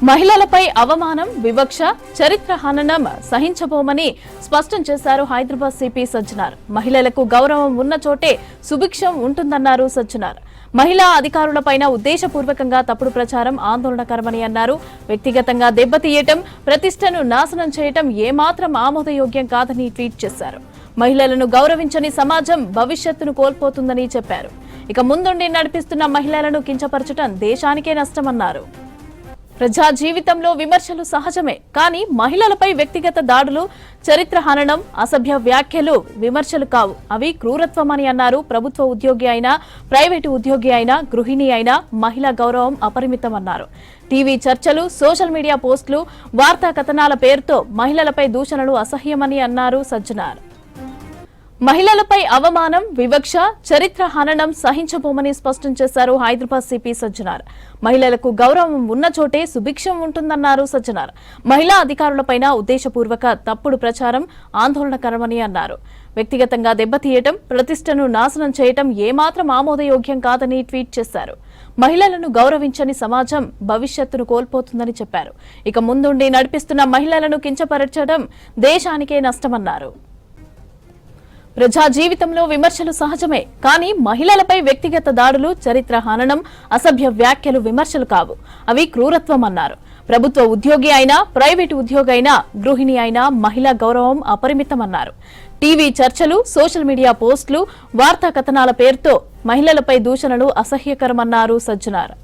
మహిళలపై అవమానం, వివక్ష, చరిత్ర హననం సహించబోమని స్పష్టం చేశారు హైదరాబాద్ సిపి సజ్జనార్. మహిళలకు గౌరవం ఉన్న చోటే సుభిక్షం ఉంటుందన్నారు సజ్జనార్. మహిళా అధికారులపైన ఉద్దేశపూర్వకంగా తప్పుడు ప్రచారం ఆందోళనకరమని అన్నారు. వ్యక్తిగతంగా దెబ్బతీయటం, ప్రతిష్టను నాశనం చేయటం ఏమాత్రం ఆమోదయోగ్యం కాదని ట్వీట్ చేశారు. మహిళలను గౌరవించని సమాజం భవిష్యత్తును కోల్పోతుందని చెప్పారు. ఇక ముందుండి నడిపిస్తున్న మహిళలను కించపరచడం దేశానికే నష్టమన్నారు. ప్రజా జీవితంలో విమర్శలు సహజమే, కానీ మహిళలపై వ్యక్తిగత దాడులు, చరిత్ర హననం, అసభ్య వ్యాఖ్యలు విమర్శలు కావు, అవి క్రూరత్వమని అన్నారు. ప్రభుత్వ ఉద్యోగి అయినా, ప్రైవేటు ఉద్యోగి అయినా, గృహిణి అయినా మహిళా గౌరవం అపరిమితమన్నారు. టీవీ చర్చలు, సోషల్ మీడియా పోస్టులు, వార్తా కథనాల పేరుతో మహిళలపై దూషణలు అసహ్యమని అన్నారు సజ్జనార్. మహిళలపై అవమానం, వివక్ష, చరిత్ర హననం సహించబోమని స్పష్టం చేశారు హైదరాబాద్ సిపి సజ్జనార్. మహిళలకు గౌరవం ఉన్న చోటే సుభిక్షం ఉంటుందన్నారు సజ్జనార్. మహిళా అధికారులపైన ఉద్దేశపూర్వక తప్పుడు ప్రచారం ఆందోళనకరమని అన్నారు. వ్యక్తిగతంగా దెబ్బతీయటం, ప్రతిష్టను నాశనం చేయటం ఏమాత్రం ఆమోదయోగ్యం కాదని ట్వీట్ చేశారు. మహిళలను గౌరవించని సమాజం భవిష్యత్తును కోల్పోతుందని చెప్పారు. ఇక ముందుండి నడిపిస్తున్న మహిళలను కించపరచడం దేశానికే నష్టమన్నారు. ప్రజా జీవితంలో విమర్శలు సహజమే, కానీ మహిళలపై వ్యక్తిగత దాడులు, చరిత్ర హననం, అసభ్య వ్యాఖ్యలు విమర్శలు కావు, అవి క్రూరత్వం అన్నారు. ప్రభుత్వ ఉద్యోగి అయినా, ప్రైవేటు ఉద్యోగి అయినా, గృహిణి అయినా మహిళా గౌరవం అపరిమితమన్నారు. టీవీ చర్చలు, సోషల్ మీడియా పోస్టులు, వార్తా కథనాల పేరుతో మహిళలపై దూషణలు అసహ్యకరమన్నారు సజ్జనార్.